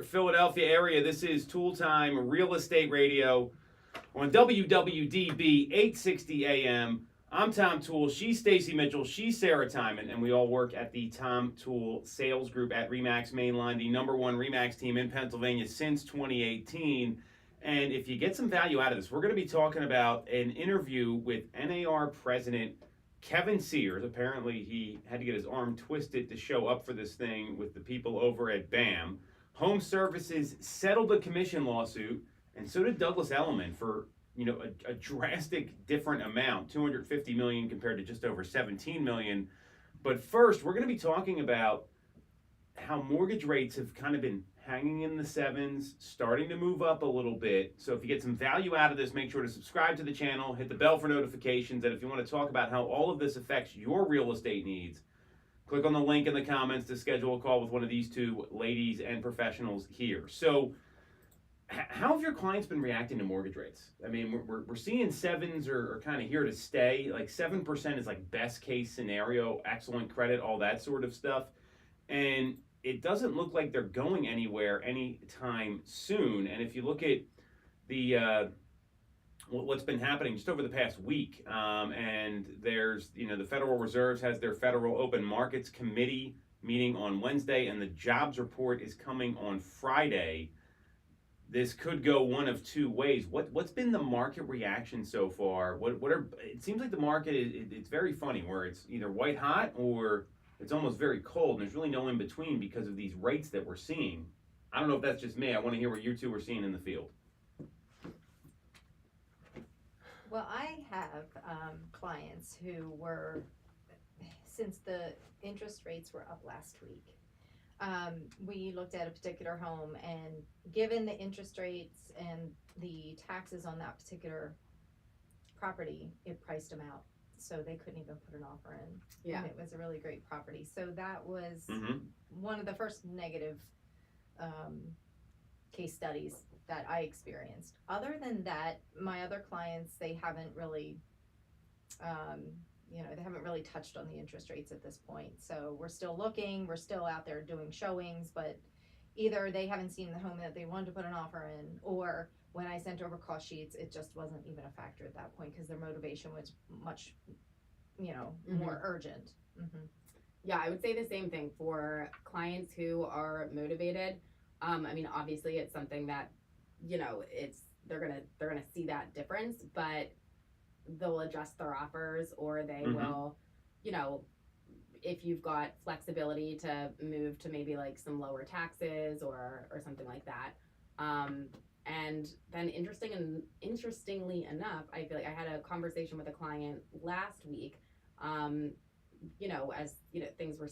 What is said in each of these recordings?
Philadelphia area, this is Toole Time Real Estate Radio on WWDB 860 AM. I'm Tom Toole. She's Stacy Mitchell. She's Sarah Timon, and we all work at the Tom Toole Sales Group at RE/MAX Mainline, the #1 RE/MAX team in Pennsylvania since 2018. And if you get some value out of this, we're going to be talking about an interview with NAR President Kevin Sears. Apparently, he had to get his arm twisted to show up for this thing with the people over at BAM. Home Services settled a commission lawsuit, and so did Douglas Elliman for a drastic different amount, $250 million compared to just over $17 million. But first, we're going to be talking about how mortgage rates have kind of been hanging in the sevens, starting to move up a little bit. So if you get some value out of this, make sure to subscribe to the channel, hit the bell for notifications, and if you want to talk about how all of this affects your real estate needs, click on the link in the comments to schedule a call with one of these two ladies and professionals here. So how have your clients been reacting to mortgage rates? I mean, we're seeing sevens are kind of here to stay. Like 7% is like best case scenario, excellent credit, all that sort of stuff. And it doesn't look like they're going anywhere anytime soon. And if you look at the what's been happening just over the past week, and there's, the Federal Reserve has their Federal Open Markets Committee meeting on Wednesday, and the jobs report is coming on Friday. This could go one of two ways. What's been the market reaction so far? It seems like the market it's very funny, where it's either white hot or it's almost very cold, and there's really no in between because of these rates that we're seeing. I don't know if that's just me. I want to hear what you two are seeing in the field. Well, I have clients who were, since the interest rates were up last week, we looked at a particular home, and given the interest rates and the taxes on that particular property, it priced them out. So they couldn't even put an offer in. Yeah. And it was a really great property. So that was one of the first negative case studies that I experienced. Other than that, my other clients, they haven't really they haven't really touched on the interest rates at this point. So we're still looking, we're still out there doing showings, but either they haven't seen the home that they wanted to put an offer in, or when I sent over cost sheets, it just wasn't even a factor at that point because their motivation was much, more urgent. Yeah, I would say the same thing for clients who are motivated. I mean, obviously it's something that, they're gonna see that difference, but they'll adjust their offers, or they will, if you've got flexibility to move to maybe like some lower taxes or something like that. And then interestingly enough, I feel like I had a conversation with a client last week, as things were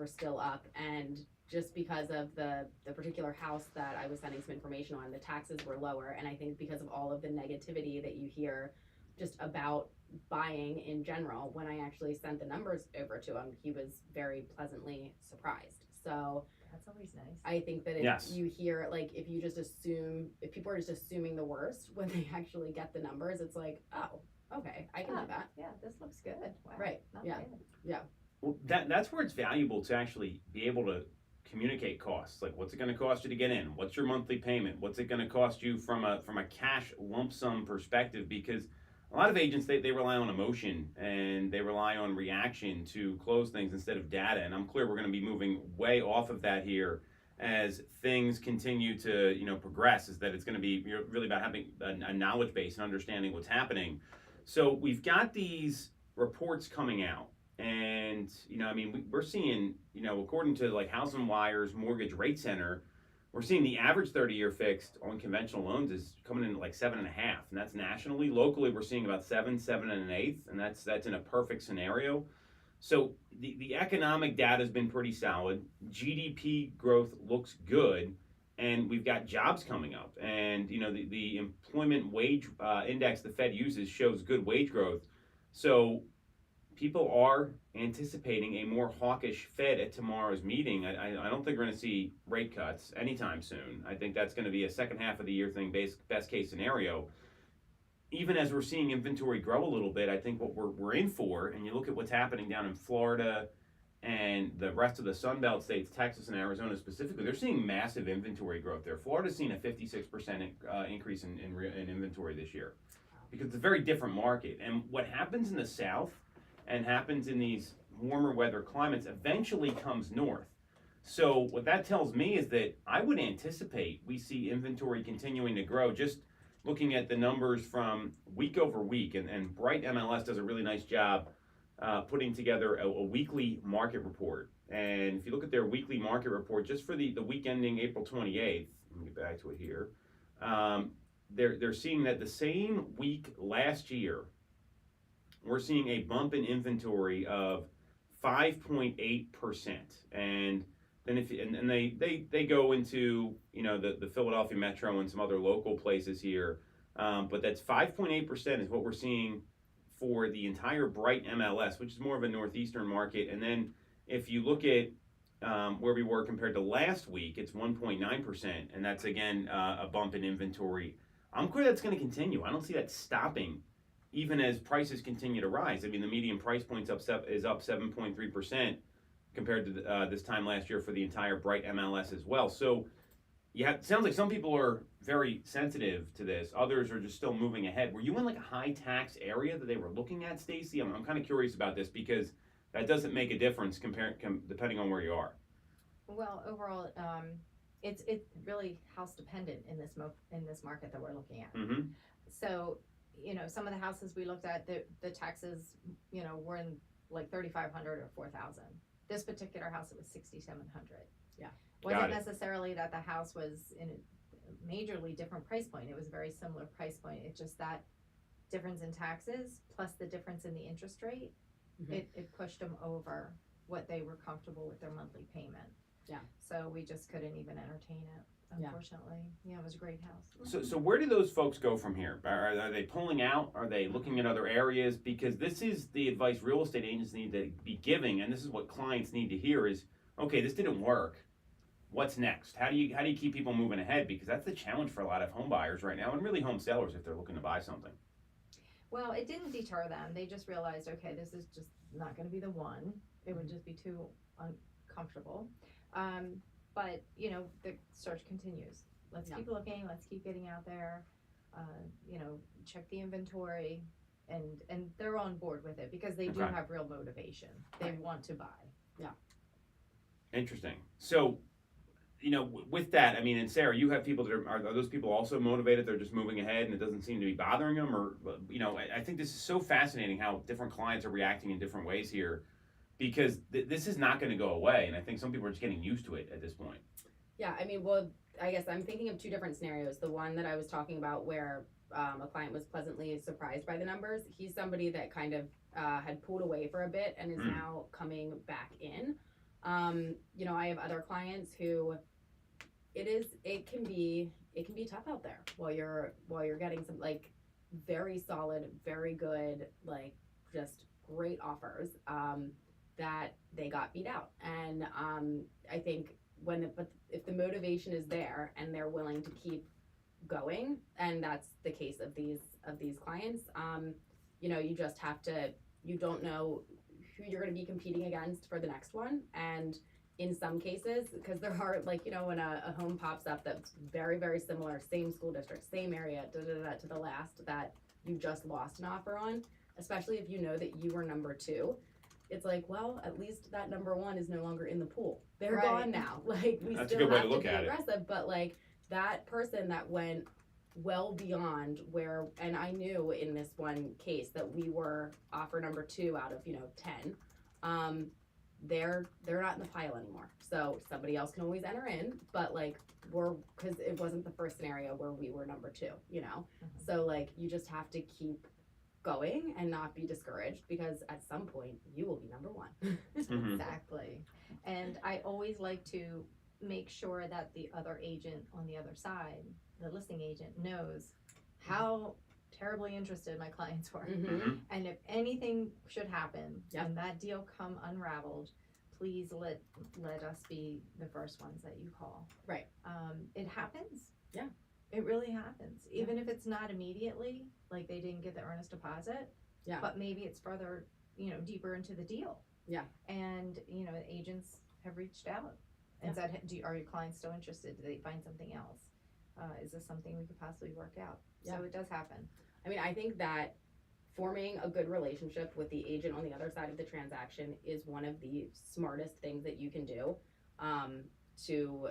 still up, and just because of the particular house that I was sending some information on, the taxes were lower. And I think because of all of the negativity that you hear just about buying in general, when I actually sent the numbers over to him, he was very pleasantly surprised. So That's always nice. I think that if you hear, like, if people are just assuming the worst when they actually get the numbers, it's like, oh, okay, I can do that. Yeah, this looks good. Wow. Right. Not Yeah. bad. Yeah. Well, that's where it's valuable to actually be able to communicate costs. Like, what's it going to cost you to get in? What's your monthly payment? What's it going to cost you from a cash lump sum perspective? Because a lot of agents, they rely on emotion and they rely on reaction to close things instead of data. And I'm clear we're going to be moving way off of that here as things continue to progress. Is that it's going to be really about having a knowledge base and understanding what's happening. So we've got these reports coming out, and we're seeing according to like House and Wire's Mortgage Rate Center, we're seeing the average 30-year fixed on conventional loans is coming in at like 7.5, and that's nationally. Locally, we're seeing about 7 1/8, and that's in a perfect scenario. So the economic data has been pretty solid. GDP growth looks good, and we've got jobs coming up. And the employment wage index the Fed uses shows good wage growth. So people are anticipating a more hawkish Fed at tomorrow's meeting. I don't think we're going to see rate cuts anytime soon. I think that's going to be a second half of the year thing, best case scenario. Even as we're seeing inventory grow a little bit, I think what we're in for, and you look at what's happening down in Florida and the rest of the Sun Belt states, Texas and Arizona specifically, they're seeing massive inventory growth there. Florida's seen a 56% increase in inventory this year because it's a very different market. And what happens in the South and happens in these warmer weather climates eventually comes north. So what that tells me is that I would anticipate we see inventory continuing to grow, just looking at the numbers from week over week. And Bright MLS does a really nice job putting together a weekly market report. And if you look at their weekly market report, just for the week ending April 28th, let me get back to it here, they're seeing that the same week last year, we're seeing a bump in inventory of 5.8%. And then they go into the Philadelphia metro and some other local places here, but that's 5.8% is what we're seeing for the entire Bright MLS, which is more of a northeastern market. And then if you look at where we were compared to last week, it's 1.9%, and that's again a bump in inventory. I'm clear that's going to continue. I don't see that stopping, even as prices continue to rise. I mean, the median price point's is up 7.3% compared to this time last year for the entire Bright MLS as well. So, yeah, it sounds like some people are very sensitive to this. Others are just still moving ahead. Were you in like a high tax area that they were looking at, Stacy? I'm kind of curious about this because that doesn't make a difference depending on where you are. Well, overall, it's really house dependent in this market that we're looking at. Mm-hmm. So, some of the houses we looked at, the taxes, were in like 3,500 or 4,000. This particular house, it was 6,700. Yeah. Wasn't necessarily that the house was in a majorly different price point. It was a very similar price point. It's just that difference in taxes plus the difference in the interest rate, it pushed them over what they were comfortable with their monthly payment. Yeah. So we just couldn't even entertain it, unfortunately. Yeah, it was a great house. So where do those folks go from here? Are they pulling out? Are they looking at other areas? Because this is the advice real estate agents need to be giving, and this is what clients need to hear is, okay, this didn't work. What's next? How do you keep people moving ahead? Because that's the challenge for a lot of home buyers right now, and really home sellers if they're looking to buy something. Well, it didn't deter them. They just realized, okay, this is just not going to be the one. It would just be too uncomfortable. But the search continues. Let's keep looking. Let's keep getting out there. Check the inventory, and they're on board with it because they do have real motivation. They want to buy. Yeah. Interesting. So, with that, I mean, and Sarah, you have people that are those people also motivated? They're just moving ahead and it doesn't seem to be bothering them? Or, I think this is so fascinating how different clients are reacting in different ways here because this is not going to go away. And I think some people are just getting used to it at this point. Yeah, I mean, well, I guess I'm thinking of two different scenarios. The one that I was talking about where a client was pleasantly surprised by the numbers, he's somebody that kind of had pulled away for a bit and is now coming back in. I have other clients who it can be tough out there while you're getting some like very solid, very good, like just great offers that they got beat out. And I think if the motivation is there and they're willing to keep going, and that's the case of these clients, you just have to, you don't know who you're going to be competing against for the next one. And in some cases, because there are when a home pops up that's very, very similar, same school district, same area, to the last that you just lost an offer on, especially if you know that you were number 2, it's like, well, at least that number 1 is no longer in the pool. They're gone now. Like, we That's a still good way have to to look be at it. aggressive, but like that person that went well beyond where, and I knew in this one case that we were offer number 2 out of 10. They're not in the pile anymore. So somebody else can always enter in, but because it wasn't the first scenario where we were number 2, So like you just have to keep going and not be discouraged because at some point you will be number 1. Exactly. And I always like to make sure that the other agent on the other side, the listing agent, knows how terribly interested my clients were. And if anything should happen and that deal come unraveled, please let us be the first ones that you call. Right. It happens. Yeah. It really happens. Even if it's not immediately, like they didn't get the earnest deposit, but maybe it's further, deeper into the deal. Yeah. And, you know, agents have reached out and said, are your clients still interested? Did they find something else? Is this something we could possibly work out? Yeah. So it does happen. I mean, I think that forming a good relationship with the agent on the other side of the transaction is one of the smartest things that you can do, to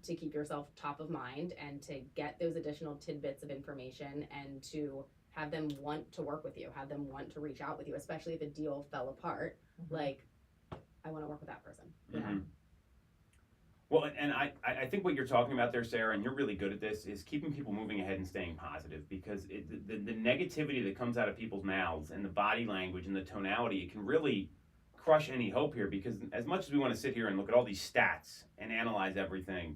keep yourself top of mind and to get those additional tidbits of information and to have them want to work with you, have them want to reach out with you, especially if a deal fell apart. Mm-hmm. Like, I want to work with that person. You know? Well, and I think what you're talking about there, Sarah, and you're really good at this, is keeping people moving ahead and staying positive, because the negativity that comes out of people's mouths and the body language and the tonality, it can really crush any hope here, because as much as we want to sit here and look at all these stats and analyze everything,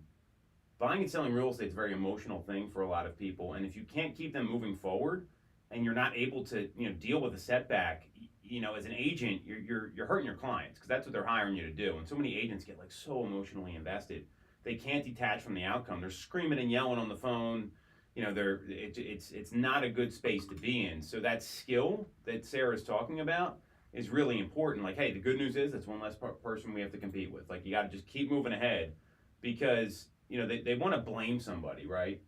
buying and selling real estate is a very emotional thing for a lot of people, and if you can't keep them moving forward and you're not able to, you know, deal with a setback, you know, as an agent, you're hurting your clients, because that's what they're hiring you to do. And so many agents get like so emotionally invested, they can't detach from the outcome. They're screaming and yelling on the phone. You know, it's not a good space to be in. So that skill that Sarah's talking about is really important. Like, hey, the good news is that's one less person we have to compete with. Like, you got to just keep moving ahead, because you know they want to blame somebody, right?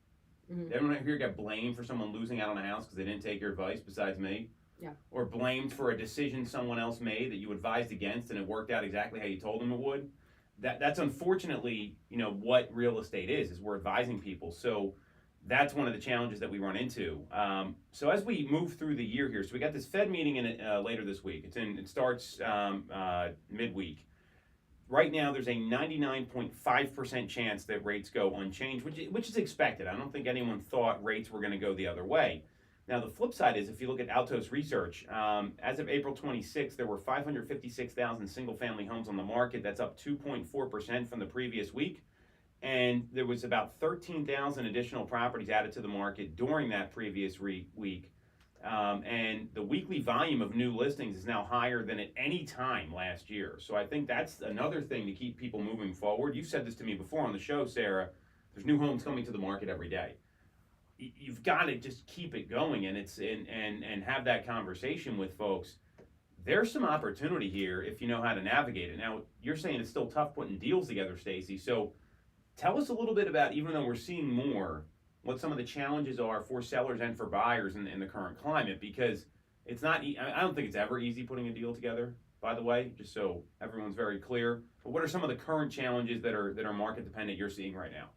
Mm-hmm. Everyone here got blamed for someone losing out on a house because they didn't take your advice, besides me. Yeah. Or blamed for a decision someone else made that you advised against and it worked out exactly how you told them it would. That's unfortunately, you know, what real estate is we're advising people. So that's one of the challenges that we run into. So as we move through the year here, so we got this Fed meeting in later this week. It starts midweek. Right now, there's a 99.5% chance that rates go unchanged, which is expected. I don't think anyone thought rates were going to go the other way. Now, the flip side is, if you look at Altos Research, as of April 26th, there were 556,000 single-family homes on the market. That's up 2.4% from the previous week. And there was about 13,000 additional properties added to the market during that previous week. And the weekly volume of new listings is now higher than at any time last year. So I think that's another thing to keep people moving forward. You've said this to me before on the show, Sarah. There's new homes coming to the market every day. You've got to just keep it going, and and have that conversation with folks. There's some opportunity here if you know how to navigate it. Now, you're saying it's still tough putting deals together, Stacy. So tell us a little bit about, even though we're seeing more, what some of the challenges are for sellers and for buyers in the current climate, because it's not, I don't think it's ever easy putting a deal together, by the way, just so everyone's very clear. But what are some of the current challenges that are market dependent you're seeing right now?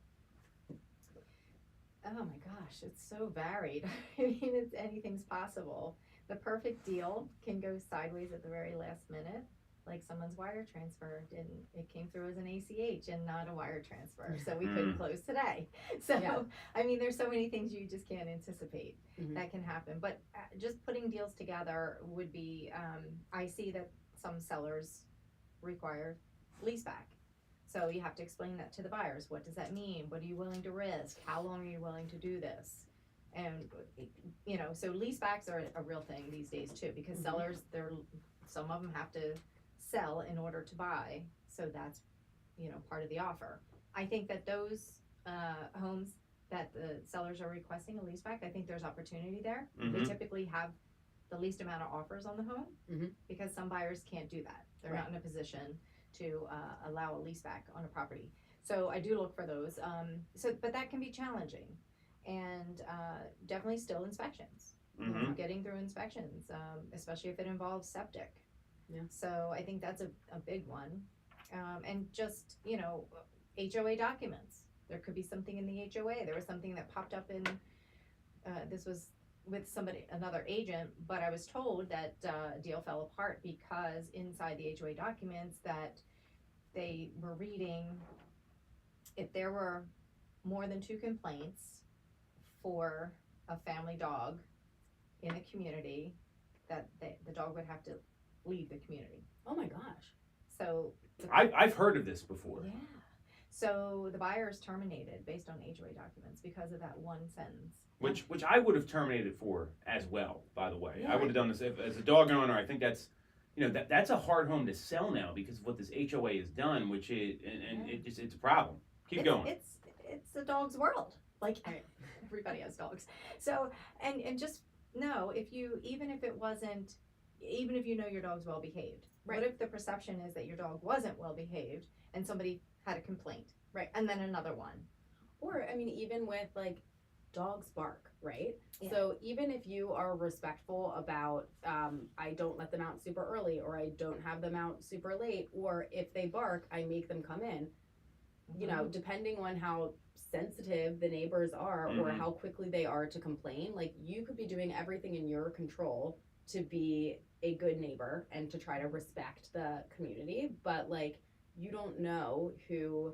Oh my gosh, it's so varied. I mean, anything's possible. The perfect deal can go sideways at the very last minute. Like someone's wire transfer it came through as an ACH and not a wire transfer, so we couldn't close today. So Yeah. I mean, there's so many things you just can't anticipate Mm-hmm. that can happen. But just putting deals together would be, I see that some sellers require leaseback. So you have to explain that to the buyers. What does that mean? What are you willing to risk? How long are you willing to do this? And you know, so leasebacks are a real thing these days too, because sellers, some of them have to sell in order to buy, so that's, you know, part of the offer. I think that those homes that the sellers are requesting a leaseback, I think there's opportunity there. They typically have the least amount of offers on the home, because some buyers can't do that. They're not in a position to allow a leaseback on a property. So I do look for those. But that can be challenging, and definitely still inspections. You know, getting through inspections, especially if it involves septic. Yeah. So I think that's a big one. And just, you know, HOA documents. There could be something in the HOA. There was something that popped up in, this was with another agent, but I was told that a deal fell apart because inside the HOA documents that they were reading, if there were more than 2 complaints for a family dog in a community, that the dog would have to leave the community. Oh my gosh. So I've heard of this before. yeah. So the buyer is terminated based on HOA documents because of that one sentence. Which I would have terminated for as well, by the way. Yeah. I would have done this as a dog owner. I think that's, you know, that's a hard home to sell now because of what this HOA has done, which is, and it's a problem. Keep going. It's a dog's world. Like everybody has dogs. So and just know, even if you know your dog's well behaved, What if the perception is that your dog wasn't well behaved and somebody had a complaint? Right. And then another one. Or, I mean, even with like dogs bark, right? Yeah. So even if you are respectful about, I don't let them out super early, or I don't have them out super late, or if they bark, I make them come in, you know, depending on how sensitive the neighbors are or how quickly they are to complain, like you could be doing everything in your control to be a good neighbor and to try to respect the community, but like you don't know who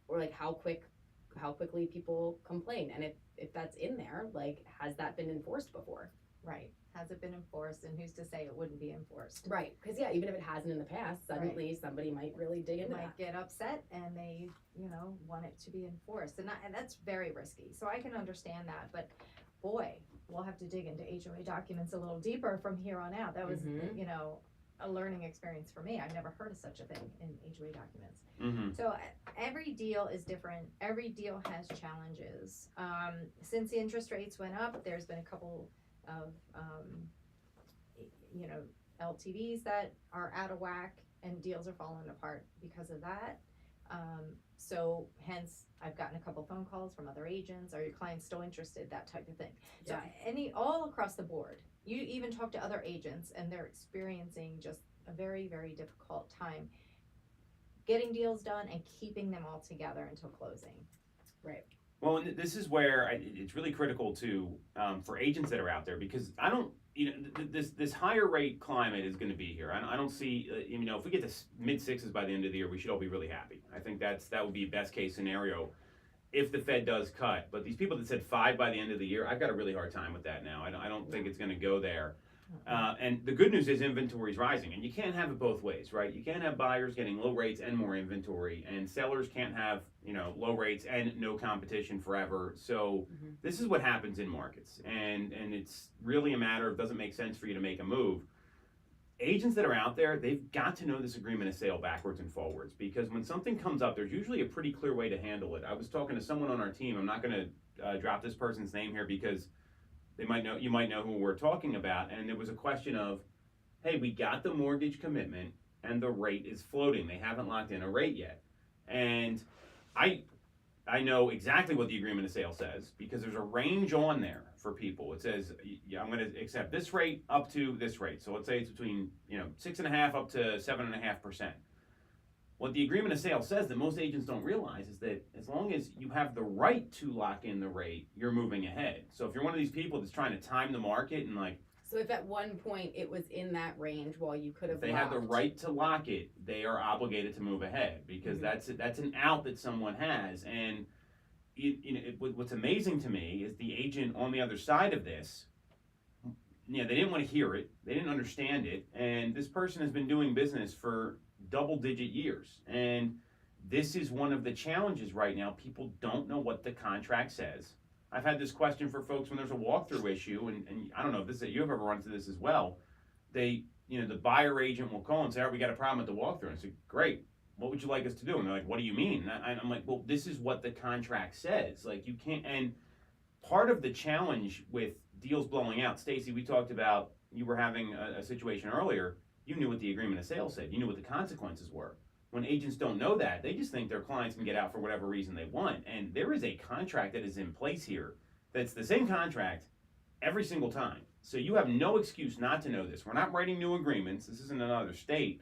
or like how quickly people complain, and if that's in there, like has that been enforced before? Right. Has it been enforced, and who's to say it wouldn't be enforced? Right, because yeah, even if it hasn't in the past, suddenly somebody might really dig into Might that. get upset and they, you know, want it to be enforced, and that's very risky. So I can understand that, but boy, we'll have to dig into HOA documents a little deeper from here on out. That was, you know, a learning experience for me. I've never heard of such a thing in HOA documents. So every deal is different. Every deal has challenges. Since the interest rates went up, there's been a couple of, you know, LTVs that are out of whack, and deals are falling apart because of that. So hence, I've gotten a couple phone calls from other agents. Are your clients still interested? That type of thing. So all across the board. You even talk to other agents, and they're experiencing just a very, very difficult time getting deals done and keeping them all together until closing. Right. Well, and this is where it's really critical to for agents that are out there, because I don't, you know, this higher rate climate is going to be here. I don't see, you know, if we get to mid sixes by the end of the year, we should all be really happy. I think that would be best case scenario if the Fed does cut. But these people that said 5 by the end of the year, I've got a really hard time with that now. I don't think it's going to go there. And the good news is inventory is rising, and you can't have it both ways, right? You can't have buyers getting low rates and more inventory, and sellers can't have, you know, low rates and no competition forever. So this is what happens in markets, and it's really a matter of, it doesn't make sense for you to make a move. Agents that are out there, they've got to know this agreement of sale backwards and forwards, because when something comes up, there's usually a pretty clear way to handle it. I was talking to someone on our team. I'm not going to drop this person's name here because you might know who we're talking about, and there was a question of, hey, we got the mortgage commitment and the rate is floating. They haven't locked in a rate yet. And I know exactly what the agreement of sale says, because there's a range on there for people. It says, yeah, I'm going to accept this rate up to this rate. So let's say it's between, you know, 6.5% up to 7.5%. What the agreement of sale says that most agents don't realize is that as long as you have the right to lock in the rate, you're moving ahead. So if you're one of these people that's trying to time the market and like, so if at one point it was in that range while you could have, if they have the right to lock it, they are obligated to move ahead, because that's an out that someone has. And what's amazing to me is the agent on the other side of this, you know, they didn't want to hear it, they didn't understand it, and this person has been doing business for double-digit years. And this is one of the challenges right now. People don't know what the contract says. I've had this question for folks when there's a walkthrough issue, and I don't know if you've ever run into this as well. They, you know, the buyer agent will call and say, all right, we got a problem with the walkthrough. And I say, great, what would you like us to do? And they're like, what do you mean? And I'm like, well, this is what the contract says. Like, you can't, and part of the challenge with deals blowing out, Stacy, we talked about, you were having a situation earlier. You knew what the agreement of sale said. You knew what the consequences were. When agents don't know that, they just think their clients can get out for whatever reason they want. And there is a contract that is in place here that's the same contract every single time. So you have no excuse not to know this. We're not writing new agreements. This isn't another state.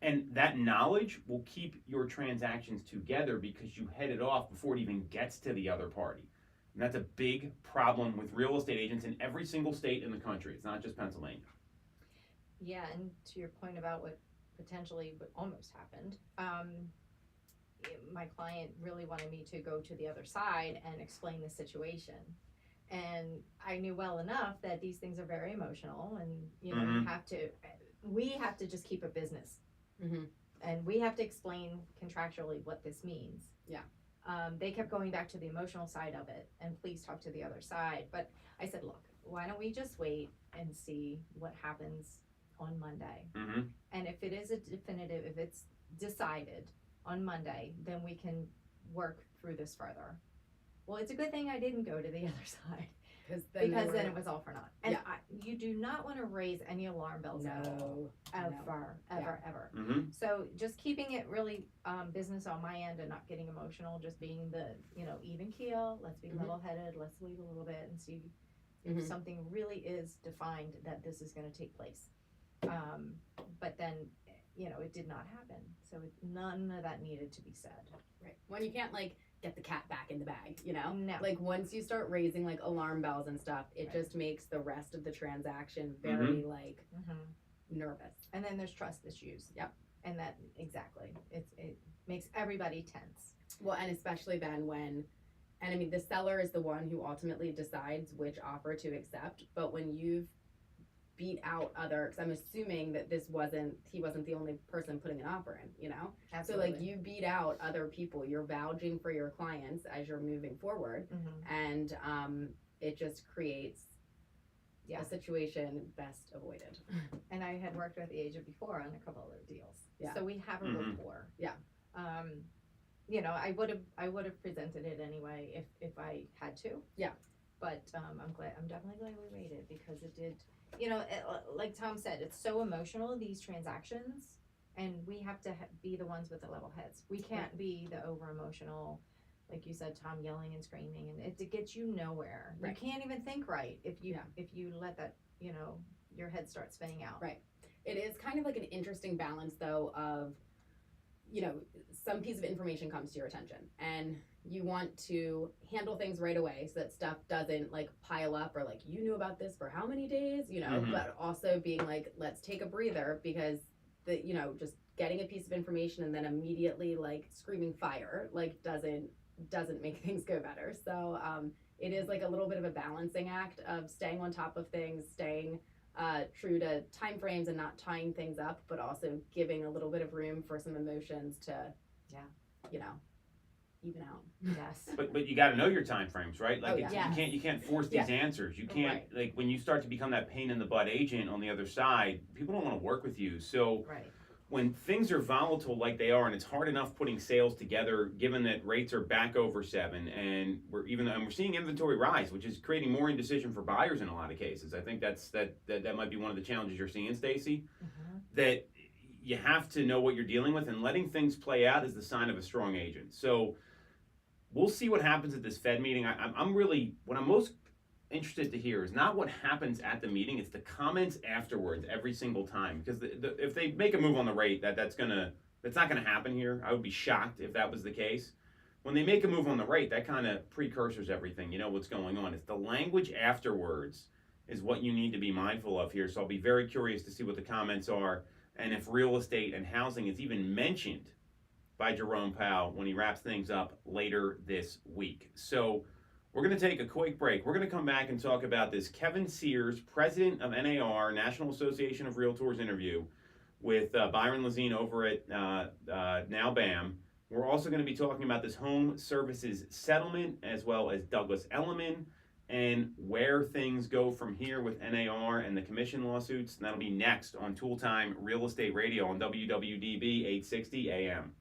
And that knowledge will keep your transactions together because you head it off before it even gets to the other party. And that's a big problem with real estate agents in every single state in the country. It's not just Pennsylvania. Yeah, and to your point about what potentially what almost happened, my client really wanted me to go to the other side and explain the situation. And I knew well enough that these things are very emotional, and you know, we have to just keep a business. And we have to explain contractually what this means. Yeah. They kept going back to the emotional side of it, and please talk to the other side. But I said, look, why don't we just wait and see what happens on Monday? And if it is a definitive, if it's decided on Monday, then we can work through this further. Well, it's a good thing I didn't go to the other side, because then it was all for naught. And Yeah. you do not want to raise any alarm bells at all. Ever. Mm-hmm. So just keeping it really business on my end and not getting emotional, just being the, even keel, let's be Mhm. level-headed, let's wait a little bit and see Mhm. if something really is defined that this is going to take place. But then, it did not happen. So none of that needed to be said. Right. When you can't get the cat back in the bag, No. Like once you start raising alarm bells and stuff, it Right. just makes the rest of the transaction very nervous. And then there's trust issues. Yep. And that, exactly. It makes everybody tense. Well, and especially then and I mean, the seller is the one who ultimately decides which offer to accept. But when you've beat out because I'm assuming that he wasn't the only person putting an offer in, Absolutely. So you beat out other people. You're vouching for your clients as you're moving forward, and it just creates a situation best avoided. And I had worked with the agent before on a couple other deals. Yeah. So we have a rapport. Yeah. I would have presented it anyway if I had to. Yeah. But I'm definitely glad we waited because it did, like Tom said, it's so emotional, these transactions, and we have to be the ones with the level heads. We can't be the over emotional, like you said, Tom, yelling and screaming, and it gets you nowhere. Right. You can't even think right if you let that, your head start spinning out. Right. It is kind of like an interesting balance though of, some piece of information comes to your attention and you want to handle things right away so that stuff doesn't pile up or you knew about this for how many days, but also being let's take a breather because just getting a piece of information and then immediately screaming fire doesn't make things go better. So it is a little bit of a balancing act of staying on top of things, staying true to time frames and not tying things up, but also giving a little bit of room for some emotions to, even out. Yes. But you got to know your time frames, right? Yes. You can't force these answers. You can't when you start to become that pain in the butt agent on the other side, people don't want to work with you. So when things are volatile like they are, and it's hard enough putting sales together, given that rates are back over 7, and we're seeing inventory rise, which is creating more indecision for buyers in a lot of cases. I think that might be one of the challenges you're seeing, Stacy. That you have to know what you're dealing with, and letting things play out is the sign of a strong agent. So we'll see what happens at this Fed meeting. What I'm most interested to hear is not what happens at the meeting, it's the comments afterwards every single time. Because if they make a move on the rate, that's not gonna happen here. I would be shocked if that was the case. When they make a move on the rate, that kind of precursors everything. You know what's going on. It's the language afterwards is what you need to be mindful of here. So I'll be very curious to see what the comments are, and if real estate and housing is even mentioned by Jerome Powell when he wraps things up later this week. So we're going to take a quick break. We're going to come back and talk about this Kevin Sears, president of NAR, National Association of Realtors interview with Byron Lazine over at Now BAM. We're also going to be talking about this home services settlement as well as Douglas Elliman and where things go from here with NAR and the commission lawsuits. And that'll be next on Toole Time Real Estate Radio on WWDB 860 AM.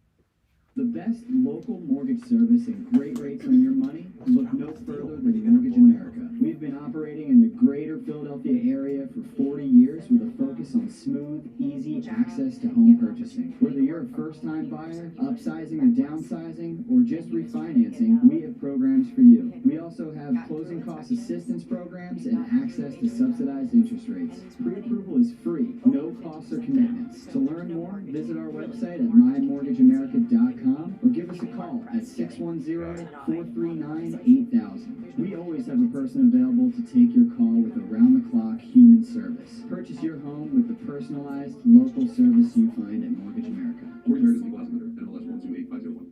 The best local mortgage service and great rates on your money? Look no further than Mortgage America. We've been operating in the greater Philadelphia area for 40 years with a focus on smooth, easy access to home purchasing. Whether you're a first-time buyer, upsizing or downsizing, or just refinancing, we have programs for you. We also have closing cost assistance programs and access to subsidized interest rates. Pre-approval is free, no costs or commitments. To learn more, visit our website at mymortgageamerica.com. Or give us a call at 610-439-8000. We always have a person available to take your call with around-the-clock human service. Purchase your home with the personalized, local service you find at Mortgage America.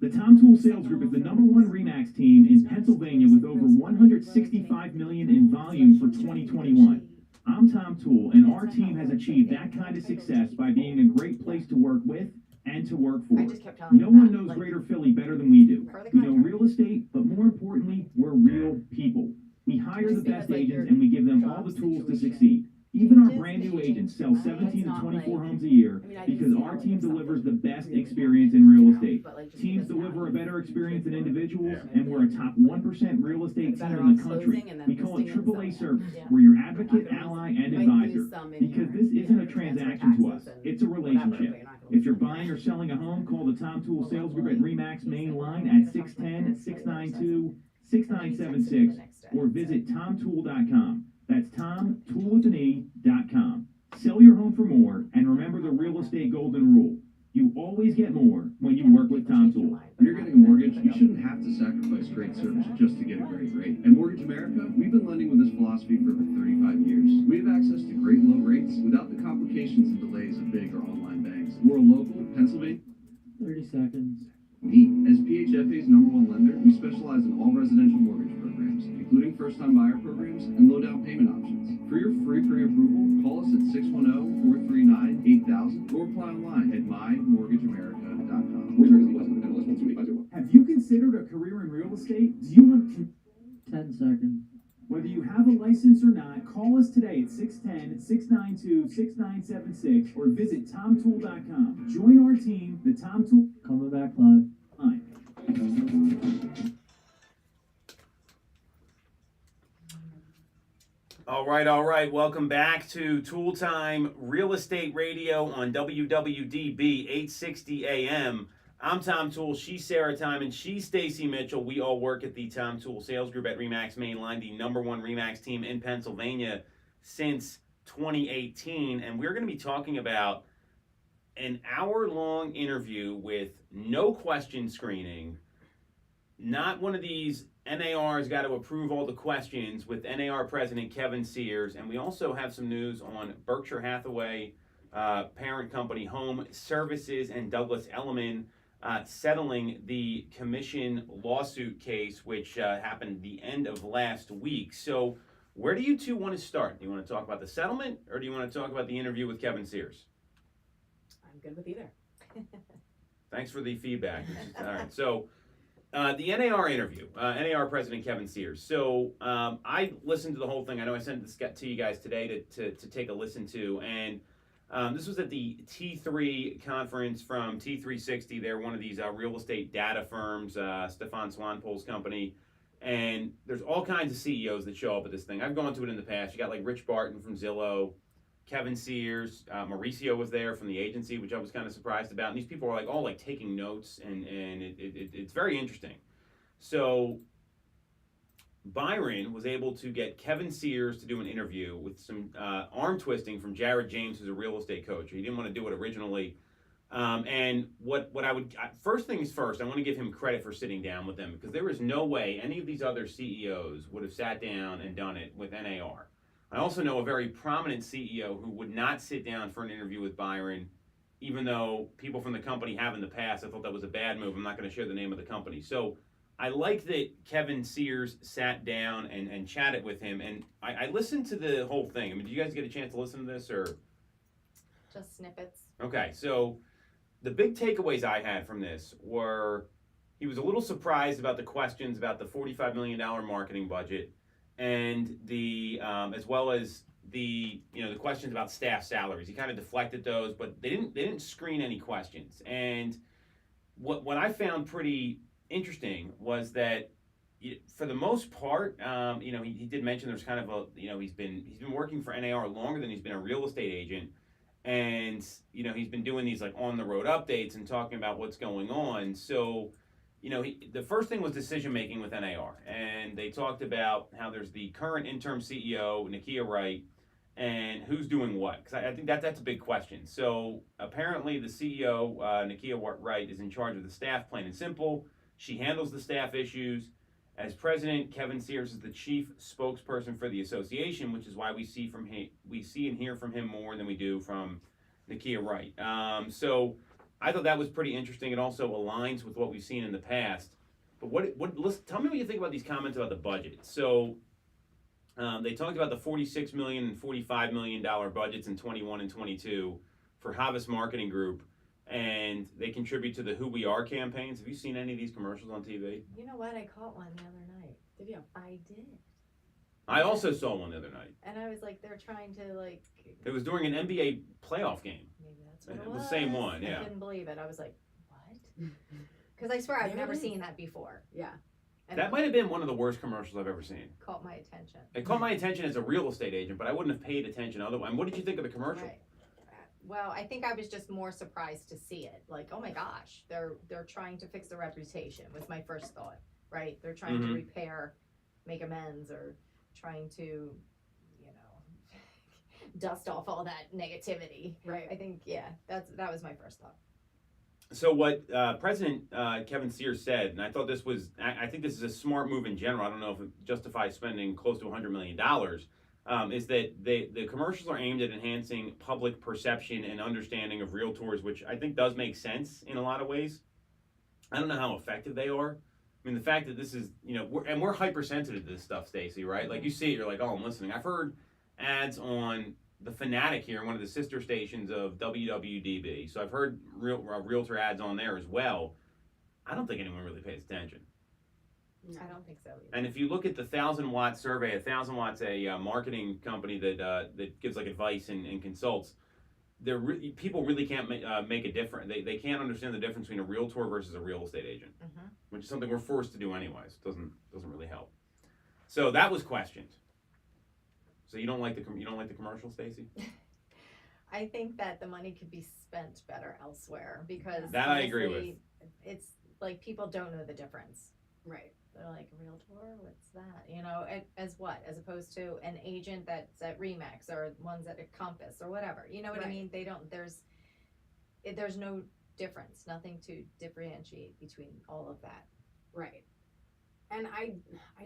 The Tom Toole Sales Group is the #1 RE/MAX team in Pennsylvania with over $165 million in volume for 2021. I'm Tom Toole, and our team has achieved that kind of success by being a great place to work with and to work for. I just kept telling No you one that, knows Greater Philly better than we do. per the We know contract. real estate, but more importantly, we're real people. We hire the best agents and we give them all the tools to succeed. Even our brand new agents sell 17 to not 24 like- homes a year I mean, I do because see our how team it's delivers the something best really experience in real estate. But, like, just Teams because now deliver a you better experience than could individuals, go and we're a top 1% real estate better team in the off country. closing and then We call it listing and AAA selling. service. Yeah. We're your advocate, Not gonna ally, lose- and you might advisor. lose some in Because your, this you isn't know, a your transfer transaction to us, taxes and it's a whatever, relationship. but you're not gonna If lose you're money. buying or selling a home, call the Tom Toole Sales Group at REMAX main line at 610-692-6976 or visit tomtoole.com. That's tomtoole.com. Sell your home for more, and remember the real estate golden rule. You always get more when you work with Tom Toole. When you're getting a mortgage, you shouldn't have to sacrifice great service just to get a great rate. At Mortgage America, we've been lending with this philosophy for over 35 years. We have access to great low rates without the complications and delays of big or online banks. We're a local, Pennsylvania. 30 seconds. As PHFA's #1 lender, we specialize in all residential mortgage programs, including first-time buyer programs and low down payment options. For your free pre-approval, call us at 610-439-8000 or apply online at mymortgageamerica.com. Have you considered a career in real estate? Do you want 10 seconds. Whether you have a license or not, call us today at 610-692-6976 or visit tomtoole.com. Join our team, the Tom Toole Coming back live. Time. All right. Welcome back to Toole Time Real Estate Radio on WWDB 860 AM. I'm Tom Toole, she's Sarah Time, and she's Stacy Mitchell. We all work at the Tom Toole Sales Group at REMAX Mainline, the #1 REMAX team in Pennsylvania since 2018. And we're going to be talking about an hour-long interview with no question screening. Not one of these NAR's got to approve all the questions, with NAR President Kevin Sears. And we also have some news on Berkshire Hathaway, parent company Home Services, and Douglas Elliman settling the commission lawsuit case, which happened the end of last week. So where do you two want to start? Do you want to talk about the settlement, or do you want to talk about the interview with Kevin Sears? I'm good with either. Thanks for the feedback. All right, so the NAR interview, NAR President Kevin Sears. So I listened to the whole thing. I know I sent this to you guys today to take a listen to, and this was at the T3 conference from T360. They're one of these real estate data firms, Stefan Swanpoel's company. And there's all kinds of CEOs that show up at this thing. I've gone to it in the past. You got like Rich Barton from Zillow, Kevin Sears, Mauricio was there from the agency, which I was kind of surprised about. And these people are like all like taking notes, and it's very interesting. So Byron was able to get Kevin Sears to do an interview with some arm twisting from Jared James, who's a real estate coach. He didn't want to do it originally. And what I would, first things first, I want to give him credit for sitting down with them, because there is no way any of these other CEOs would have sat down and done it with NAR. I also know a very prominent CEO who would not sit down for an interview with Byron, even though people from the company have in the past. I thought that was a bad move. I'm not going to share the name of the company. So I like that Kevin Sears sat down and chatted with him. And I listened to the whole thing. I mean, did you guys get a chance to listen to this, or? Just snippets. Okay, so the big takeaways I had from this were he was a little surprised about the questions about the $45 million marketing budget, and the as well as the the questions about staff salaries. He kind of deflected those, but they didn't screen any questions. And what I found pretty interesting was that for the most part, he did mention there's kind of a he's been working for NAR longer than he's been a real estate agent. And he's been doing these like on the road updates and talking about what's going on. So the first thing was decision making with NAR, and they talked about how there's the current interim CEO Nakia Wright, and who's doing what, because I think that's a big question. So apparently the CEO Nakia Wright is in charge of the staff, plain and simple. She handles the staff issues. As president, Kevin Sears is the chief spokesperson for the association, which is why we see and hear from him more than we do from Nakia Wright. So I thought that was pretty interesting. It also aligns with what we've seen in the past. But tell me what you think about these comments about the budget. So they talked about the $46 million and $45 million budgets in 21 and 22 for Havas Marketing Group. And they contribute to the Who We Are campaigns. Have you seen any of these commercials on TV? You know what? I caught one the other night. Did you? I did. I also saw one the other night. And I was like, they're trying to like. It was during an NBA playoff game. Maybe that's what It it was was. the same one, yeah. I couldn't believe it. I was like, what? Because I swear I've There never it is. seen that before. Yeah. And That might have been one of the worst commercials I've ever seen. caught my attention. It caught my attention as a real estate agent, but I wouldn't have paid attention otherwise. And what did you think of the commercial? Right. Well, I think I was just more surprised to see it. Like, oh my gosh, they're trying to fix their reputation was my first thought. Right? They're trying to Mhm. repair, make amends, or trying to, you know, dust off all that negativity. Right. I think that was my first thought. So what President Kevin Sears said, and I thought this was, I think this is a smart move in general. I don't know if it justifies spending close to $100 million. Is that the commercials are aimed at enhancing public perception and understanding of realtors, which I think does make sense in a lot of ways. I don't know how effective they are. I mean, the fact that this is, you know, we're hypersensitive to this stuff, Stacey, right? Like you see it, you're like, oh, I'm listening. I've heard ads on the Fanatic here, one of the sister stations of WWDB. So I've heard realtor ads on there as well. I don't think anyone really pays attention. No. I don't think so either. And if you look at the 1,000-watt survey, 1,000 Watts, a marketing company that gives like advice and consults, people really can't make a difference. They can't understand the difference between a realtor versus a real estate agent, Mhm. which is something we're forced to do anyways. Doesn't really help. So that was questioned. So you don't like the commercial, Stacey? I think that the money could be spent better elsewhere because That I agree honestly, it's like people don't know the difference. Right. They're like, realtor, what's that? You know, as what? As opposed to an agent that's at Remax or one's at a Compass or whatever. You know what I Right. mean? They don't. There's no difference. Nothing to differentiate between all of that. Right. And I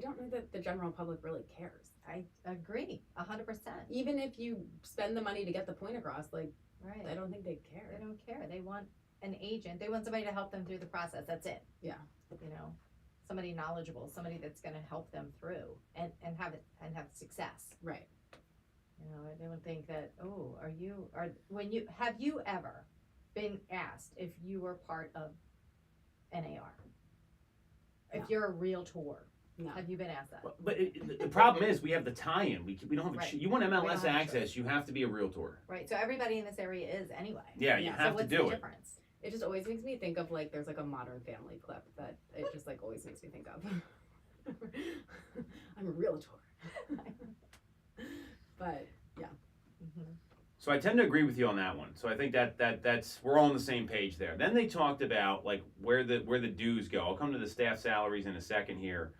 don't know that the general public really cares. I agree, 100%. Even if you spend the money to get the point across, like Right. I don't think they They care. don't care. They want an agent. They want somebody to help them through the process. That's it. Yeah. You know, somebody knowledgeable, somebody that's going to help them through and have success. Right. You know, I don't think that. Oh, have you ever been asked if you were part of NAR? No. If you're a realtor, No. have you been asked that? But the problem is we have the tie-in. We don't have Right. you want We MLS don't have a access, you have to be a realtor. Right. So everybody in this area is anyway. Yeah, you Yeah. have so what's to do the it. difference? It just always makes me think of like there's like a Modern Family clip that it just like always makes me think of. I'm a realtor. But Mm-hmm. So I tend to agree with you on that one. So I think that's we're all on the same page there. Then they talked about like where the dues go. I'll come to the staff salaries in a second here.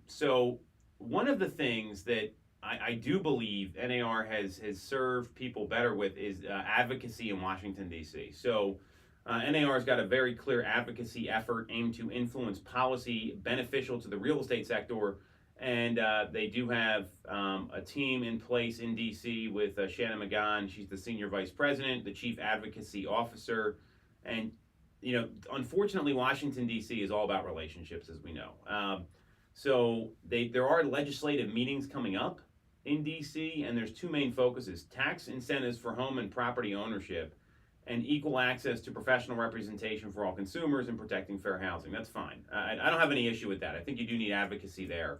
So one of the things that I do believe NAR has served people better with is advocacy in Washington, D.C. So NAR's got a very clear advocacy effort aimed to influence policy beneficial to the real estate sector. And they do have a team in place in D.C. with Shannon McGon. She's the senior vice president, the chief advocacy officer. And, you know, unfortunately, Washington, D.C. is all about relationships, as we know. So there are legislative meetings coming up in D.C., and there's two main focuses: tax incentives for home and property ownership, and equal access to professional representation for all consumers and protecting fair housing. That's fine. I don't have any issue with that. I think you do need advocacy there.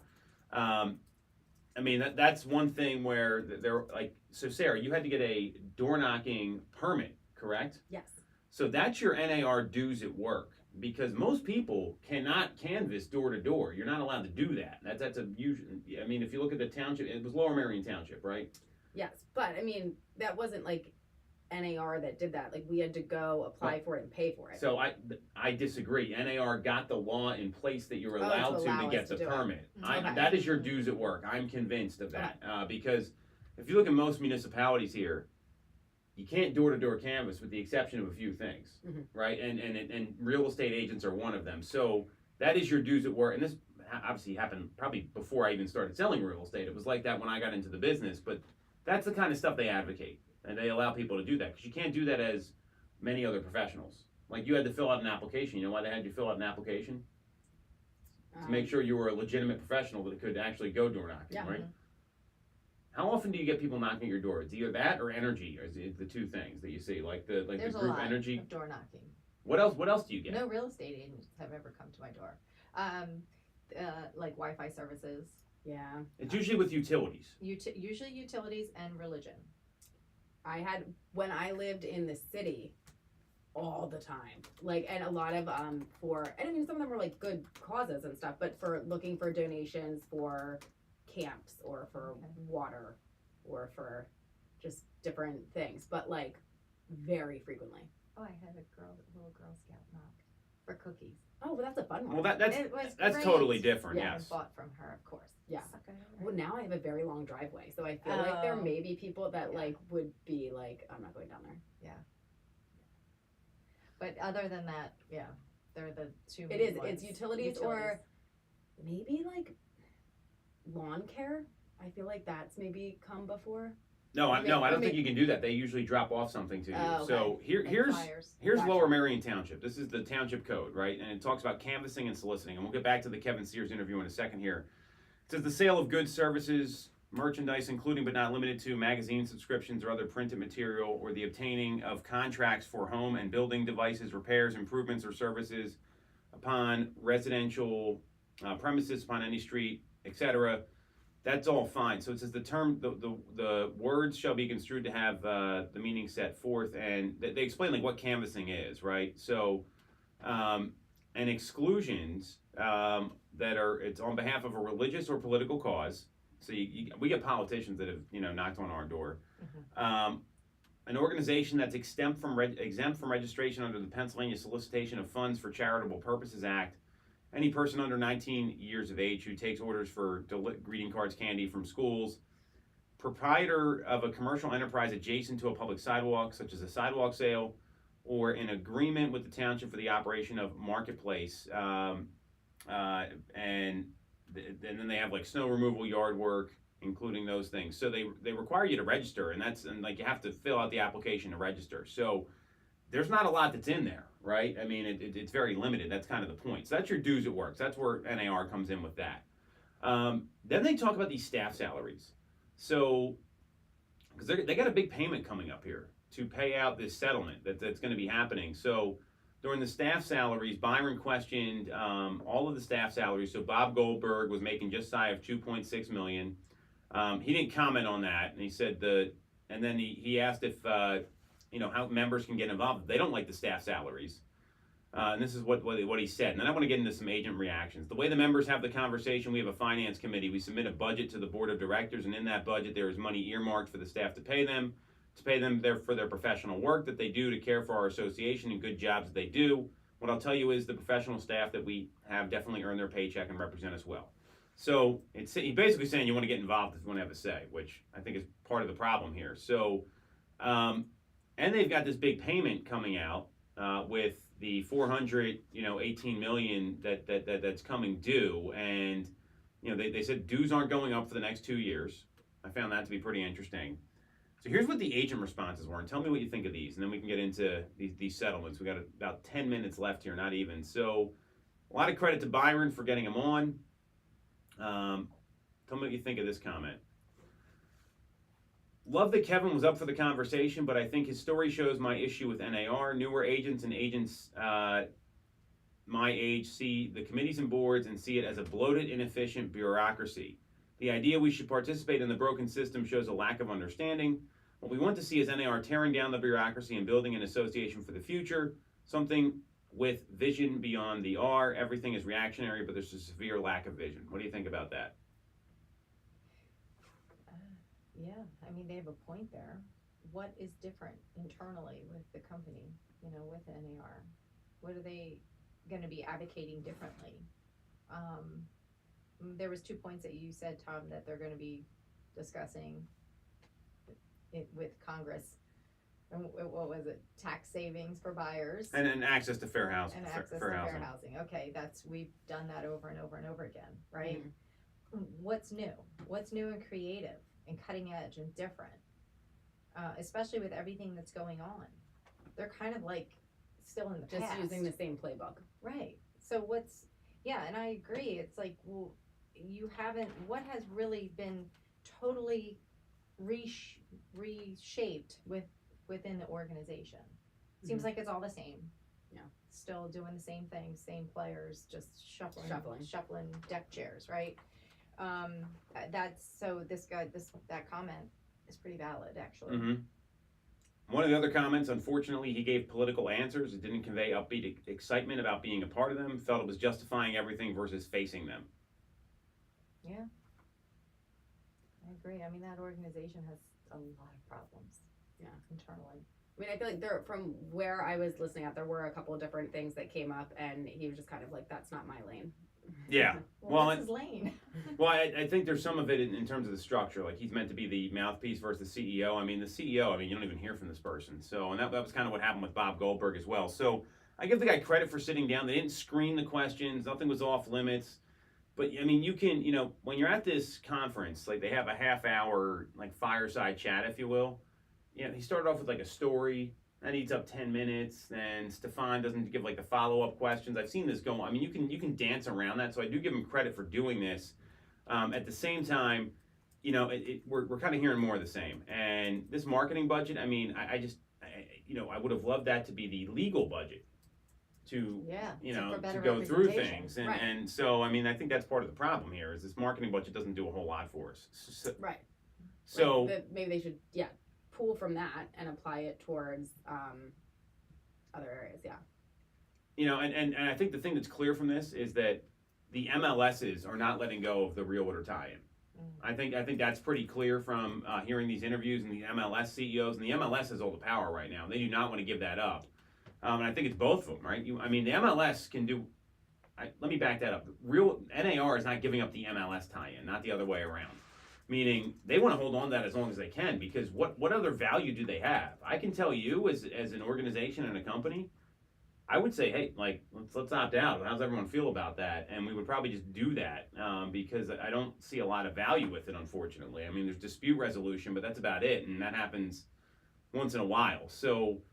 I mean, that's one thing where they're like, so Sarah, you had to get a door knocking permit, correct? yes. So that's your NAR dues at work, because most people cannot canvass door to door. You're not allowed to do that. That's a usual. I mean, if you look at the township, it was Lower Merion Township, right? Yes. But I mean, that wasn't like NAR that did that. Like we had to go apply for it and pay for it. So I disagree. NAR got the law in place that you're to allowed to allow get us the to do it. permit. Okay. That is your dues at work. I'm convinced of that. Because if you look at most municipalities here, you can't door-to-door canvass with the exception of a few things, Mhm. right? And real estate agents are one of them. So that is your dues at work. And this obviously happened probably before I even started selling real estate. It was like that when I got into the business. But that's the kind of stuff they advocate. And they allow people to do that, because you can't do that as many other professionals. Like you had to fill out an application. You know why they had you fill out an application? To make sure you were a legitimate professional that could actually go door knocking, Yeah. right? How often do you get people knocking at your door? It's either that or energy, or is it the two things that you see, like the There's a group lot energy? of door knocking. What else do you get? No real estate agents have ever come to my door. Like Wi-Fi services. Yeah. It's usually with utilities. Usually utilities and religion. I had, when I lived in the city, all the time, like, and a lot of and I mean some of them were like good causes and stuff, but for looking for donations for camps or for Okay. water or for just different things, but like very frequently. Oh, I had a little Girl Scout knock for cookies. Oh, well, that's a fun one. Well, that's It was that's great. totally different. Yeah, I Yes. bought from her, of course. Yeah. Sucker. Well, now I have a very long driveway, so I feel like there Oh. may be people that Yeah. like would be like, I'm not going down there. But other than that, yeah, they're the two It main is. ones. It's utilities or maybe like lawn care. I feel like that's maybe come before. No, I Okay, no, I don't I think mean- you can do that. They usually drop off something to you. Oh, So And here's flyers. Gotcha. Lower Merion Township. This is the township code, right? And it talks about canvassing and soliciting. And we'll get back to the Kevin Sears interview in a second here. It says the sale of goods, services, merchandise, including but not limited to magazine subscriptions or other printed material, or the obtaining of contracts for home and building devices, repairs, improvements, or services upon residential premises, upon any street, etc. That's all fine. So it says the words shall be construed to have the meaning set forth, and they explain like what canvassing is, right? So, and exclusions that are it's on behalf of a religious or political cause. So we get politicians that have knocked on our door. An organization that's exempt from registration under the Pennsylvania Solicitation of Funds for Charitable Purposes Act. Any person under 19 years of age who takes orders for greeting cards, candy from schools. Proprietor of a commercial enterprise adjacent to a public sidewalk, such as a sidewalk sale, or an agreement with the township for the operation of marketplace. And then they have like snow removal, yard work, including those things. So they require you to register, and like you have to fill out the application to register. So there's not a lot that's in there, right? I mean, it's very limited. That's kind of the point. So that's your dues at work. That's where NAR comes in with that. Then they talk about these staff salaries. So, because they got a big payment coming up here to pay out this settlement that's going to be happening. So, during the staff salaries, Byron questioned all of the staff salaries. So Bob Goldberg was making just shy of $2.6 million. He didn't comment on that, and he said and then he asked if how members can get involved. They don't like the staff salaries. And this is what he said. And then I want to get into some agent reactions. The way the members have the conversation, we have a finance committee. We submit a budget to the board of directors, and in that budget, there is money earmarked for the staff to pay them for their professional work that they do to care for our association and good jobs that they do. What I'll tell you is the professional staff that we have definitely earn their paycheck and represent us well. So he's basically saying you want to get involved if you want to have a say, which I think is part of the problem here. So, and they've got this big payment coming out with the $418 million that's coming due, and they said dues aren't going up for the next 2 years. I found that to be pretty interesting. So here's what the agent responses were, and tell me what you think of these, and then we can get into these settlements. We got about 10 minutes left here, not even. So a lot of credit to Byron for getting them on. Tell me what you think of this comment. Love that Kevin was up for the conversation, but I think his story shows my issue with NAR. Newer agents and agents my age see the committees and boards and see it as a bloated, inefficient bureaucracy. The idea we should participate in the broken system shows a lack of understanding. What we want to see is NAR tearing down the bureaucracy and building an association for the future, something with vision beyond the R. Everything is reactionary, but there's a severe lack of vision. What do you think about that? Yeah, I mean, they have a point there. What is different internally with the company, with NAR? What are they going to be advocating differently? There was 2 points that you said, Tom, that they're going to be discussing it with Congress. And what was it? Tax savings for buyers And access to fair housing. and access to fair housing. Okay, we've done that over and over and over again, right? Mm-hmm. What's new? What's new and creative and cutting edge and different? Especially with everything that's going on, they're kind of like still in the Just past. using the same playbook. Right. So and I agree. It's like, well, what has really been totally reshaped within the organization? Seems like it's all the same. Yeah. Still doing the same thing, same players, just shuffling deck chairs, right? That's, so that comment is pretty valid, actually. Mm-hmm. One of the other comments, unfortunately, he gave political answers. It didn't convey upbeat excitement about being a part of them. Felt it was justifying everything versus facing them. Yeah. I agree. I mean, that organization has a lot of problems. Yeah. Internally. I mean, I feel like there, from where I was listening at, there were a couple of different things that came up, and he was just kind of like, "That's not my lane." Yeah. Well, what's his lane? Well, I think there's some of it in terms of the structure. Like, he's meant to be the mouthpiece versus the CEO. I mean, the CEO, you don't even hear from this person. So, and that was kind of what happened with Bob Goldberg as well. So, I give the guy credit for sitting down. They didn't screen the questions. Nothing was off limits. But, I mean, you can, when you're at this conference, like, they have a half-hour, like, fireside chat, if you will. He started off with, like, a story. That eats up 10 minutes. Then Stefan doesn't give like the follow-up questions. I've seen this go. I mean, you can dance around that. So I do give him credit for doing this. At the same time, we're kind of hearing more of the same. And this marketing budget, I mean, I would have loved that to be the legal budget to to go through things. And Right. and so I mean, I think that's part of the problem here is this marketing budget doesn't do a whole lot for us. Right. So Like, maybe they should, pull from that and apply it towards other areas. Yeah. And I think the thing that's clear from this is that the MLSs are not letting go of the realtor tie-in. I think that's pretty clear from hearing these interviews and the MLS CEOs, and the MLS has all the power right now. They do not want to give that up, and I think it's both of them, right? The MLS can do. Let me back that up. Real NAR is not giving up the MLS tie-in, not the other way around. Meaning they want to hold on to that as long as they can, because what other value do they have? I can tell you as an organization and a company, I would say, hey, like let's opt out. How's everyone feel about that? And we would probably just do that because I don't see a lot of value with it, unfortunately. I mean, there's dispute resolution, but that's about it, and that happens once in a while. So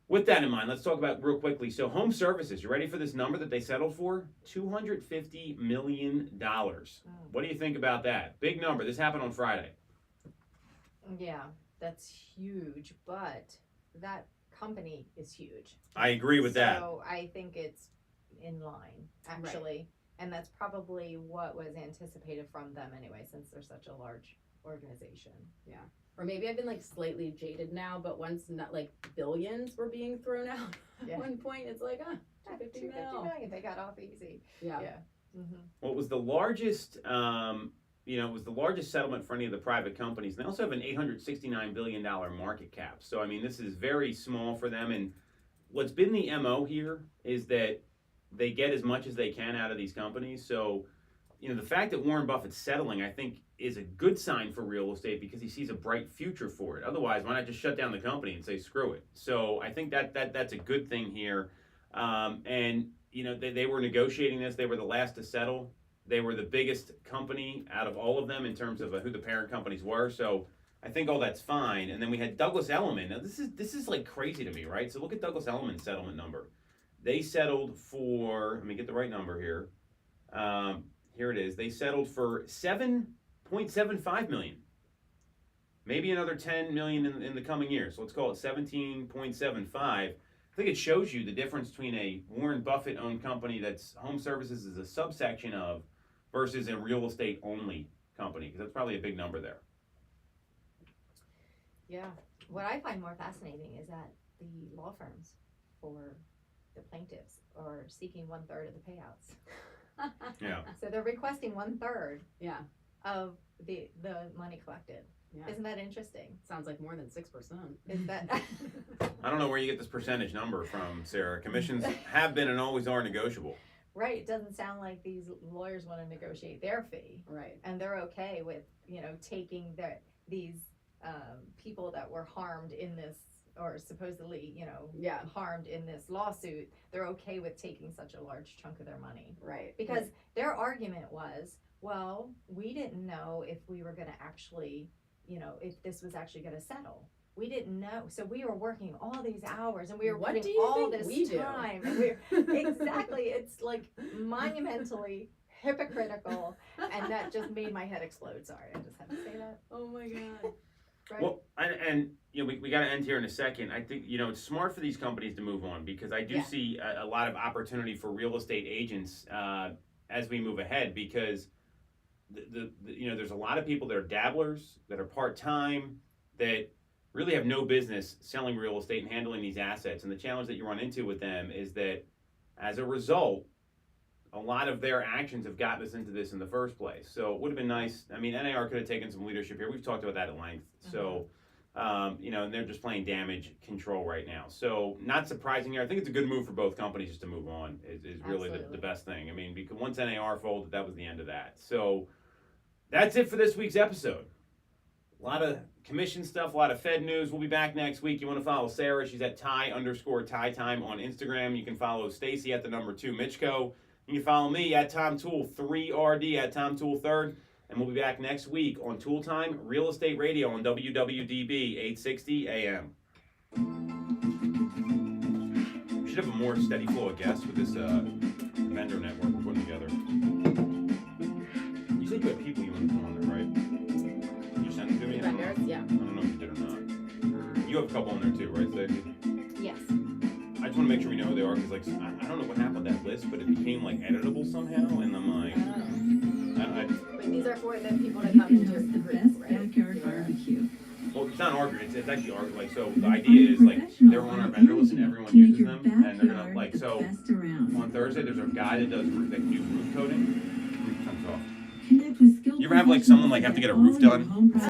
with that in mind, let's talk about real quickly. So home services, you ready for this number that they settled for? $250 million. What do you think about that? Big number. This happened on Friday. Yeah, that's huge, but that company is huge. I agree with that. So I think it's in line, actually. And that's probably what was anticipated from them anyway, since they're such a large organization. Or maybe I've been like slightly jaded now, but once not like billions were being thrown out Yeah. at one point, it's like, 250 mil. million, they got off easy. Yeah. Mm-hmm. Well, it was the largest, it was the largest settlement for any of the private companies. And they also have an $869 billion market cap. So, I mean, this is very small for them. And what's been the MO here is that they get as much as they can out of these companies. So, the fact that Warren Buffett's settling, I think, is a good sign for real estate because he sees a bright future for it. Otherwise, why not just shut down the company and say, screw it? So I think that's a good thing here. They were negotiating this. They were the last to settle. They were the biggest company out of all of them in terms of who the parent companies were. So I think all that's fine. And then we had Douglas Elliman. Now, this is like crazy to me, right? So look at Douglas Elliman's settlement number. They settled for, let me get the right number here. Here it is. They settled for $7.75 million. Maybe another $10 million in the coming years. So let's call it $17.75. I think it shows you the difference between a Warren Buffett-owned company that's home services is a subsection of versus a real estate-only company, because that's probably a big number there. Yeah. What I find more fascinating is that the law firms for the plaintiffs are seeking 1/3 of the payouts. Yeah. So they're requesting 1/3 Yeah. of the money collected. Yeah. Isn't that interesting? Sounds like more than 6%. Is that I don't know where you get this percentage number from, Sarah. Commissions have been and always are negotiable. right? It doesn't sound like these lawyers want to negotiate their fee, Right. and they're okay with taking these people that were harmed in this, or supposedly Yeah. harmed in this lawsuit. They're okay with taking such a large chunk of their money. Right. Because their argument was, well, we didn't know if we were going to actually, if this was actually going to settle. We didn't know. So we were working all these hours and we were What putting do you all think this we do? time. And we're exactly, it's like monumentally hypocritical. And that just made my head explode. Sorry, I just had to say that. Oh my God. Right? Well, and we got to end here in a second. I think it's smart for these companies to move on because I do Yeah. see a lot of opportunity for real estate agents as we move ahead. Because there's a lot of people that are dabblers, that are part-time, that really have no business selling real estate and handling these assets. And the challenge that you run into with them is that as a result, a lot of their actions have gotten us into this in the first place. So it would have been nice. I mean, NAR could have taken some leadership here. We've talked about that at length. So, and they're just playing damage control right now. So not surprising here. I think it's a good move for both companies just to move on is really the best thing. I mean, because once NAR folded, that was the end of that. So that's it for this week's episode. A lot of commission stuff, a lot of Fed news. We'll be back next week. You want to follow Sarah? She's at Ty_Ty Time on Instagram. You can follow Stacy at the number 2 Mitchko. You can follow me at Tom Toole 3RD at Tom Toole 3rd. And we'll be back next week on Toole Time Real Estate Radio on WWDB 860 AM. We should have a more steady flow of guests with this vendor network we're putting together. You said you had people you want to come on there, right? Did you send them to me? Vendors, yeah. I don't know if you did or not. You have a couple on there too, right, Stacey? Yes. I just want to make sure we know who they are, because I don't know what happened with that list, but it became editable somehow, and I'm like, But these are for the people to You come can into host the the group, best right? backyard barbecue. well, it's not our group, it's actually our, so the idea is they're on our vendor list and everyone To make uses your them, and they're gonna backyard the so best around. on Thursday there's a guy that can do roof coating. Roof comes off. Connect with skilled You ever have someone have to get a roof professionals done? at all your home